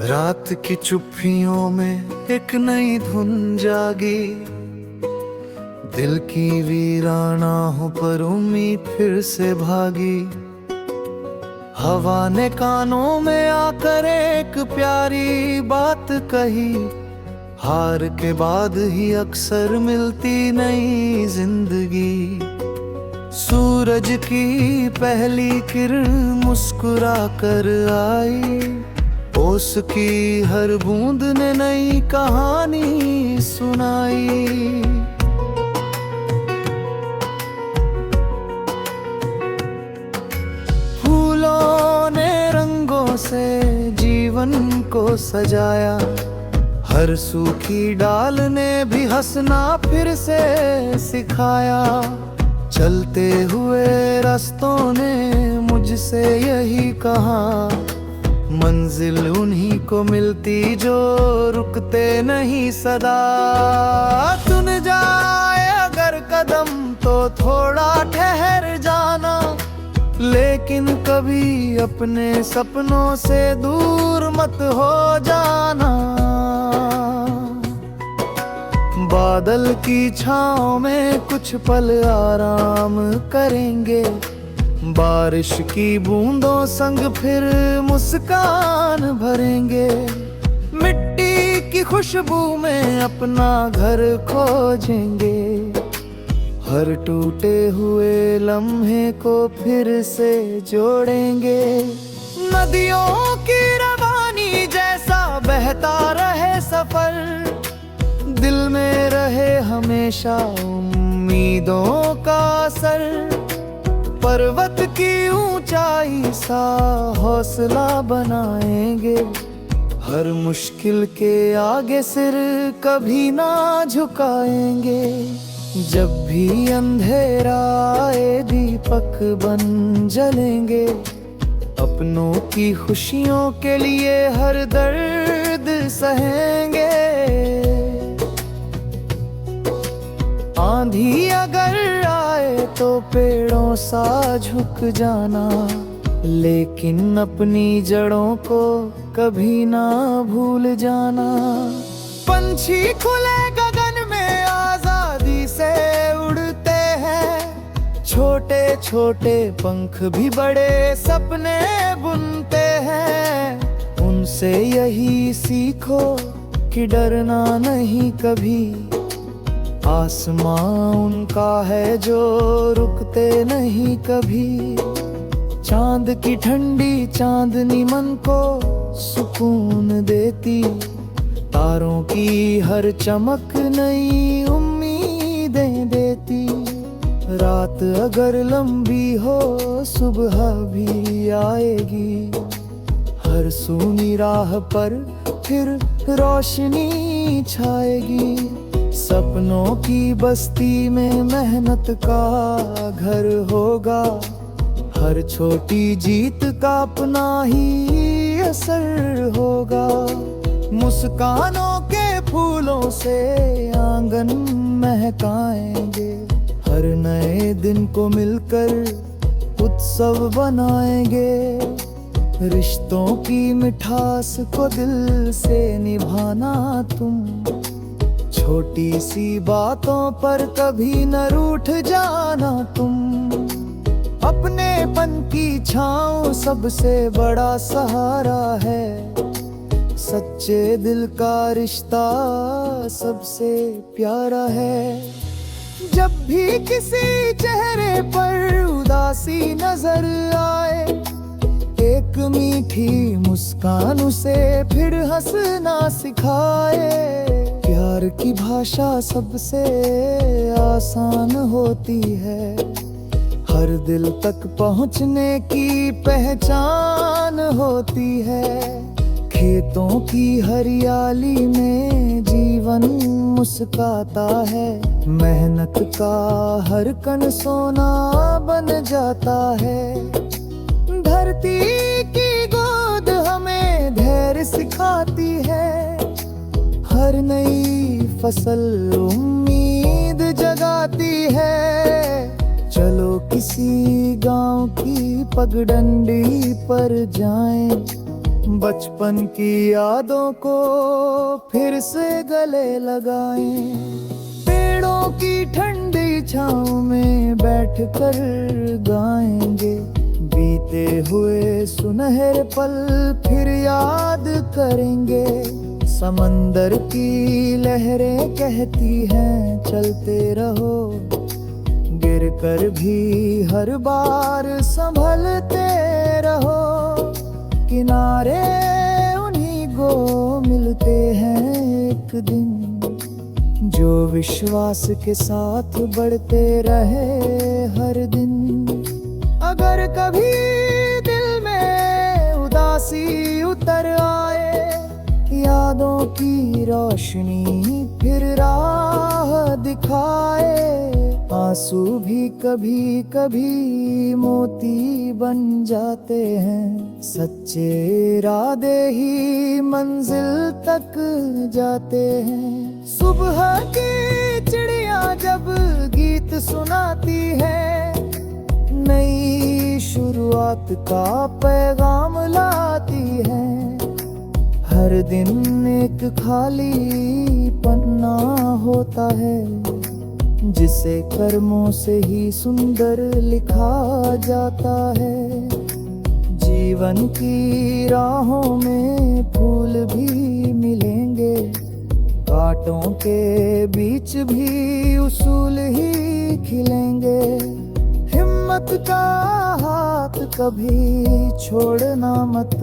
रात की चुप्पियों में एक नई धुन जागी, दिल की वीरानाहों पर उम्मीद फिर से भागी। हवा ने कानों में आकर एक प्यारी बात कही, हार के बाद ही अक्सर मिलती नई जिंदगी। सूरज की पहली किरण मुस्कुरा कर आई, ओस की हर बूंद ने नई कहानी सुनाई। फूलों ने रंगों से जीवन को सजाया, हर सूखी डाल ने भी हंसना फिर से सिखाया। चलते हुए रास्तों ने मुझसे यही कहा, मंजिल उन्हीं को मिलती जो रुकते नहीं सदा। सुन जाए अगर कदम तो थोड़ा ठहर जाना, लेकिन कभी अपने सपनों से दूर मत हो जाना। बादल की छाँव में कुछ पल आराम करेंगे, बारिश की बूंदों संग फिर मुस्कान भरेंगे। मिट्टी की खुशबू में अपना घर खोजेंगे, हर टूटे हुए लम्हे को फिर से जोड़ेंगे। नदियों की रवानी जैसा बहता रहे सफर, दिल में रहे हमेशा उम्मीदों का असर। पर्वत की ऊंचाई सा हौसला बनाएंगे, हर मुश्किल के आगे सिर कभी ना झुकाएंगे। जब भी अंधेरा आए दीपक बन जलेंगे, अपनों की खुशियों के लिए हर दर्द सहेंगे। आंधी अगर आए तो पेड़ों सा झुक जाना, लेकिन अपनी जड़ों को कभी ना भूल जाना। पंछी खुले गगन में आजादी से उड़ते हैं, छोटे छोटे पंख भी बड़े सपने बुनते हैं। उनसे यही सीखो कि डरना नहीं कभी, आसमां उनका है जो रुकते नहीं कभी। चांद की ठंडी चांदनी मन को सुकून देती, तारों की हर चमक नई उम्मीदें देती। रात अगर लंबी हो सुबह भी आएगी, हर सूनी राह पर फिर रोशनी छाएगी। सपनों की बस्ती में मेहनत का घर होगा, हर छोटी जीत का अपना ही असर होगा। मुस्कानों के फूलों से आंगन महकाएंगे, हर नए दिन को मिलकर उत्सव बनाएंगे। रिश्तों की मिठास को दिल से निभाना तुम, छोटी सी बातों पर कभी न रूठ जाना तुम। अपनेपन की छाँव सबसे बड़ा सहारा है, सच्चे दिल का रिश्ता सबसे प्यारा है। जब भी किसी चेहरे पर उदासी नजर आए, एक मीठी मुस्कान उसे फिर हंसना सिखाए। प्यार की भाषा सबसे आसान होती है, हर दिल तक पहुंचने की पहचान होती है। खेतों की हरियाली में जीवन मुस्काता है, मेहनत का हर कण सोना बन जाता है। धरती की गोद हमें धैर्य सिखाती है, हर नई फसल उम्मीद जगाती है। चलो किसी गांव की पगडंडी पर जाएं, बचपन की यादों को फिर से गले लगाएं, पेड़ों की ठंडी छाँव में बैठकर गाएंगे, बीते हुए सुनहरे पल फिर याद करेंगे। समंदर की लहरें कहती हैं चलते रहो, गिर कर भी हर बार संभलते रहो। किनारे उन्हीं को मिलते हैं एक दिन, जो विश्वास के साथ बढ़ते रहे हर दिन। अगर कभी दिल में उदासी उतर आए, यादों की रोशनी फिर राह दिखाए। आंसू भी कभी कभी मोती बन जाते हैं, सच्चे इरादे ही मंजिल तक जाते हैं। सुबह की चिड़िया जब गीत सुनाती है, नई शुरुआत का पैगाम लाती है। हर दिन एक खाली पन्ना होता है, जिसे कर्मों से ही सुंदर लिखा जाता है। जीवन की राहों में फूल भी मिलेंगे, कांटों के बीच भी उसूल ही खिलेंगे। हिम्मत का हाथ कभी छोड़ना मत,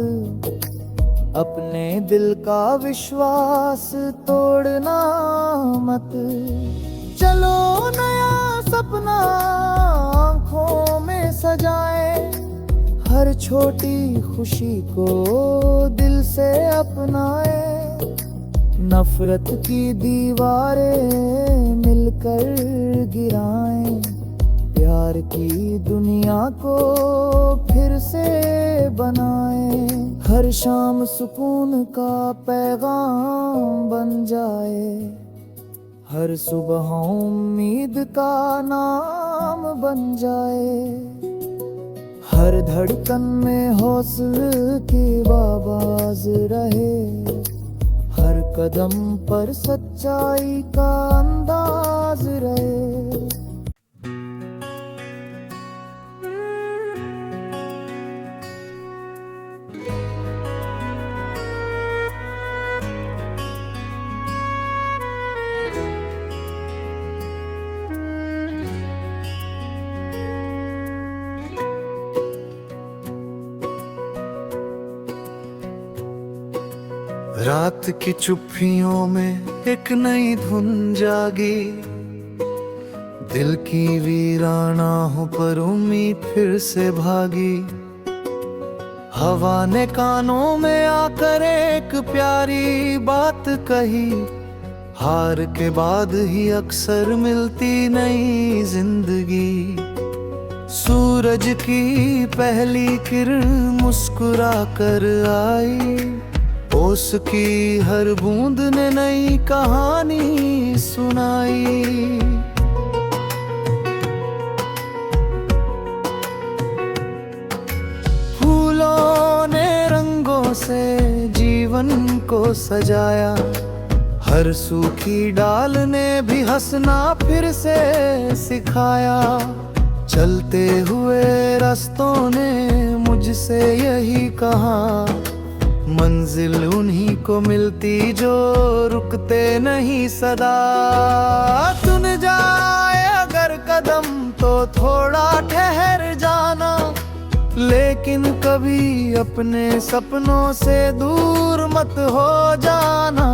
अपने दिल का विश्वास तोड़ना मत। चलो नया सपना आँखों में सजाए, हर छोटी खुशी को दिल से अपनाए। नफरत की दीवारें मिलकर गिराएं, प्यार की दुनिया को फिर से बनाए। हर शाम सुकून का पैगाम बन जाए, हर सुबह उम्मीद का नाम बन जाए। हर धड़कन में हौसले की आवाज रहे, हर कदम पर सच्चाई का अंदाज रहे। रात की चुप्पियों में एक नई धुन जागी, दिल की वीरानाहों पर उम्मीद फिर से भागी। हवा ने कानों में आकर एक प्यारी बात कही, हार के बाद ही अक्सर मिलती नई जिंदगी। सूरज की पहली किरण मुस्कुरा कर आई, ओस की हर बूंद ने नई कहानी सुनाई। फूलों ने रंगों से जीवन को सजाया, हर सूखी डाल ने भी हंसना फिर से सिखाया। चलते हुए रास्तों ने मुझसे यही कहा, मंजिल उन्हीं को मिलती जो रुकते नहीं सदा। सुन जाए अगर कदम तो थोड़ा ठहर जाना, लेकिन कभी अपने सपनों से दूर मत हो जाना।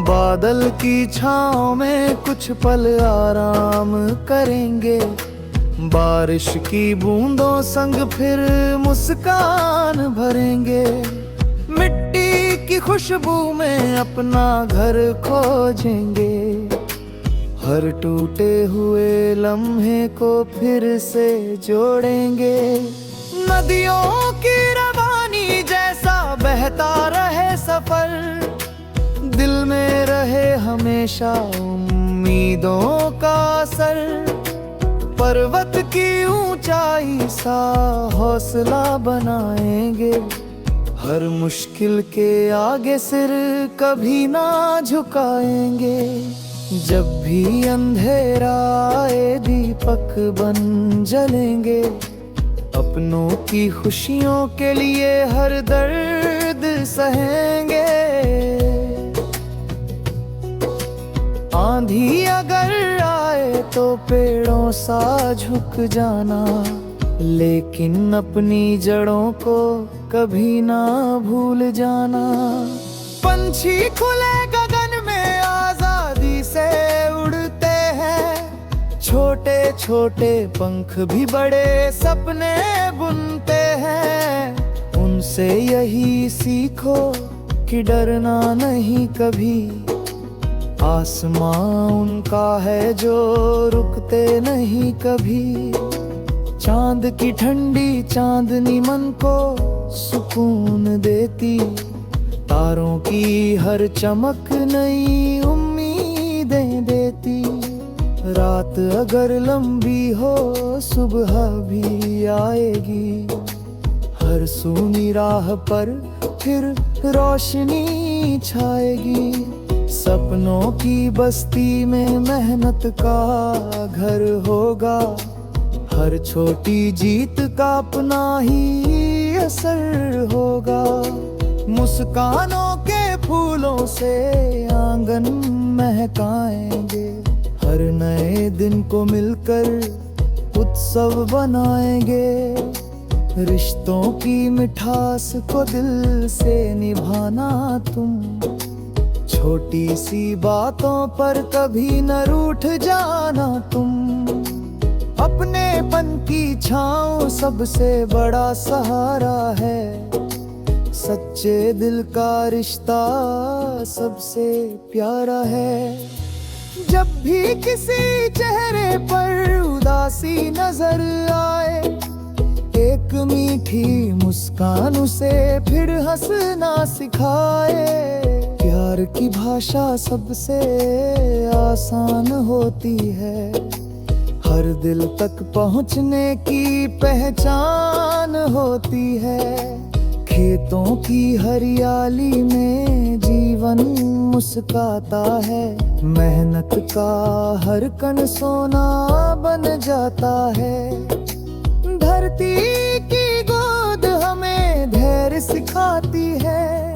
बादल की छाँव में कुछ पल आराम करेंगे, बारिश की बूंदों संग फिर मुस्कान भरेंगे। मिट्टी की खुशबू में अपना घर खोजेंगे, हर टूटे हुए लम्हे को फिर से जोड़ेंगे। नदियों की रवानी जैसा बहता रहे सफर, दिल में रहे हमेशा उम्मीदों का असर। पर्वत की ऊंचाई सा हौसला बनाएंगे। हर मुश्किल के आगे सिर कभी ना झुकाएंगे। जब भी अंधेरा आए दीपक बन जलेंगे। अपनों की खुशियों के लिए हर दर्द सहेंगे। आंधी अगर आए तो पेड़ों सा झुक जाना, लेकिन अपनी जड़ों को कभी ना भूल जाना। पंछी खुले गगन में आजादी से उड़ते हैं। छोटे छोटे पंख भी बड़े सपने बुनते हैं। उनसे यही सीखो कि डरना नहीं कभी। आसमां उनका है जो रुकते नहीं कभी। चांद की ठंडी चांदनी मन को सुकून देती। तारों की हर चमक नई उम्मीदें देती। रात अगर लंबी हो सुबह भी आएगी। हर सूनी राह पर फिर रोशनी छाएगी। सपनों की बस्ती में मेहनत का घर होगा। हर छोटी जीत का अपना ही असर होगा। मुस्कानों के फूलों से आंगन महकाएंगे। हर नए दिन को मिलकर उत्सव बनाएंगे। रिश्तों की मिठास को दिल से निभाना तुम। छोटी सी बातों पर कभी न रूठ जाना तुम। अपनेपन की छाँव सबसे बड़ा सहारा है। सच्चे दिल का रिश्ता सबसे प्यारा है। जब भी किसी चेहरे पर उदासी नजर आए, एक मीठी मुस्कान उसे फिर हंसना सिखाए। प्यार की भाषा सबसे आसान होती है। हर दिल तक पहुंचने की पहचान होती है। खेतों की हरियाली में जीवन मुस्काता है। मेहनत का हर कण सोना बन जाता है। धरती की गोद हमें धैर्य सिखाती है।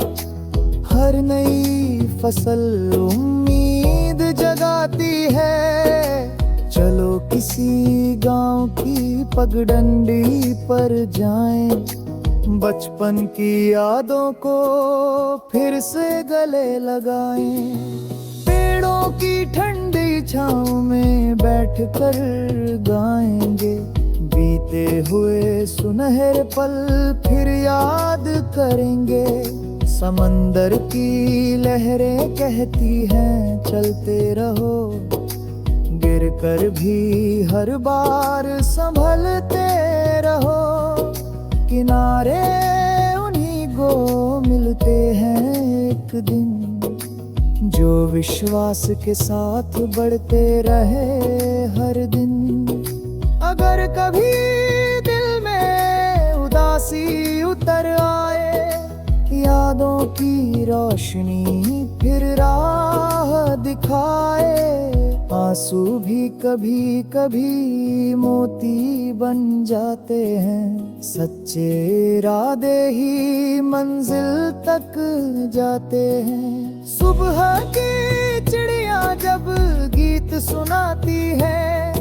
हर नई फसल उम्मीद जगाती है। चलो किसी गांव की पगडंडी पर जाएं। बचपन की यादों को फिर से गले लगाएं। पेड़ों की ठंडी छाँव में बैठकर गाएंगे। बीते हुए सुनहरे पल फिर याद करेंगे। समंदर की लहरें कहती हैं चलते रहो। गिर कर भी हर बार संभलते रहो। किनारे उन्हीं को मिलते हैं एक दिन, जो विश्वास के साथ बढ़ते रहे हर दिन। अगर कभी दिल में उदासी उतर आए, यादों की रोशनी फिर राह दिखाए। आंसू भी कभी कभी मोती बन जाते हैं। सच्चे इरादे ही मंजिल तक जाते हैं। सुबह की चिड़िया जब गीत सुनाती है,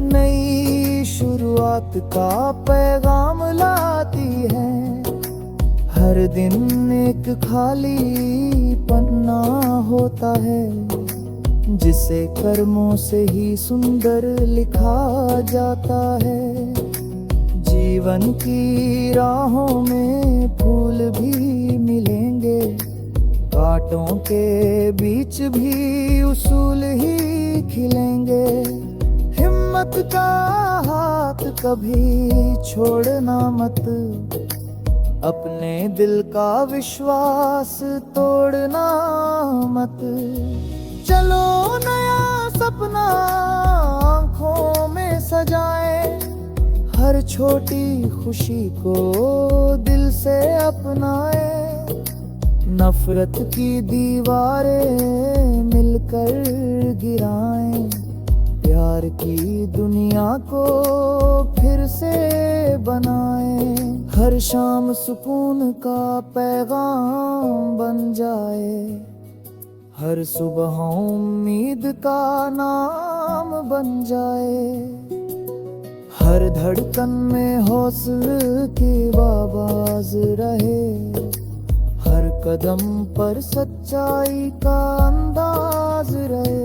नई शुरुआत का पैगाम लाती है। हर दिन एक खाली पन्ना होता है, जिसे कर्मों से ही सुंदर लिखा जाता है। जीवन की राहों में फूल भी मिलेंगे, कांटों के बीच भी उसूल ही खिलेंगे। हिम्मत का हाथ कभी छोड़ना मत, अपने दिल का विश्वास तोड़ना मत। चलो नया सपना आँखों में सजाएं, हर छोटी खुशी को दिल से अपनाएं। नफरत की दीवारें मिलकर गिराएं, प्यार की दुनिया को फिर से बनाएं। हर शाम सुकून का पैगाम बन जाए, हर सुबह उम्मीद का नाम बन जाए। हर धड़कन में हौसले की आवाज रहे, हर कदम पर सच्चाई का अंदाज रहे।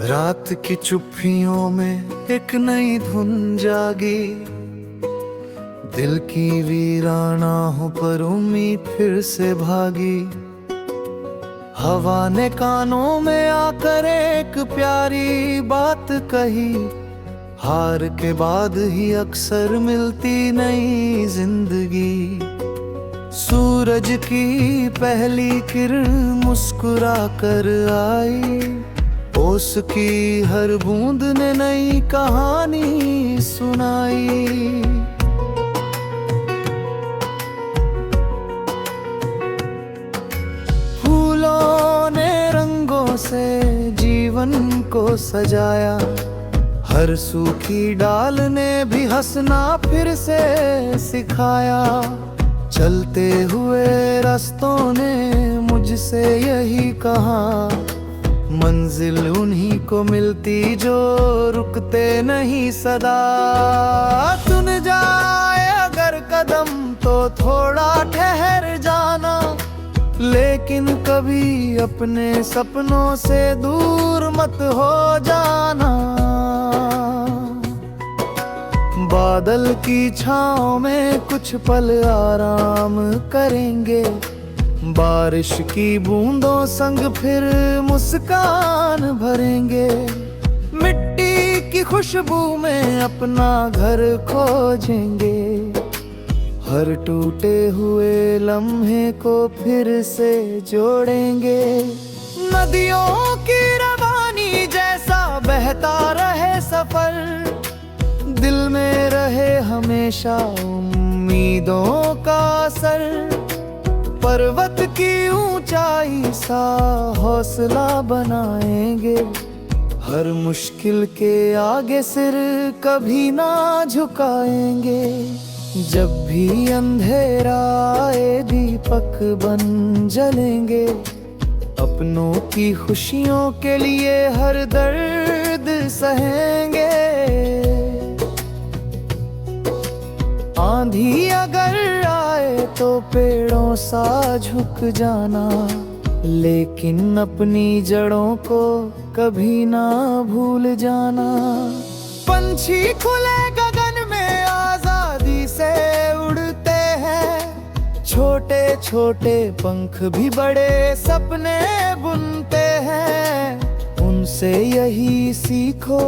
रात की चुप्पियों में एक नई धुन जागी, दिल की वीरानाहों पर उम्मीद फिर से भागी। हवा ने कानों में आकर एक प्यारी बात कही, हार के बाद ही अक्सर मिलती नई जिंदगी। सूरज की पहली किरण मुस्कुरा कर आई, ओस की हर बूंद ने नई कहानी सुनाई। फूलों ने रंगों से जीवन को सजाया, हर सूखी डाल ने भी हंसना फिर से सिखाया। चलते हुए रास्तों ने मुझसे यही कहा, मंजिल उन्हीं को मिलती जो रुकते नहीं सदा। सुन जाए अगर कदम तो थोड़ा ठहर जाना, लेकिन कभी अपने सपनों से दूर मत हो जाना। बादल की छाँव में कुछ पल आराम करेंगे, बारिश की बूंदों संग फिर मुस्कान भरेंगे। मिट्टी की खुशबू में अपना घर खोजेंगे, हर टूटे हुए लम्हे को फिर से जोड़ेंगे। नदियों की रवानी जैसा बहता रहे सफर, दिल में रहे हमेशा उम्मीदों का असर। पर्वत की ऊंचाई सा हौसला बनाएंगे, हर मुश्किल के आगे सिर कभी ना झुकाएंगे। जब भी अंधेरा आए दीपक बन जलेंगे, अपनों की खुशियों के लिए हर दर्द सहेंगे। आंधी अगर आए तो पेड़ों सा झुक जाना, लेकिन अपनी जड़ों को कभी ना भूल जाना। पंछी खुले गगन में आजादी से उड़ते हैं, छोटे छोटे पंख भी बड़े सपने बुनते हैं। उनसे यही सीखो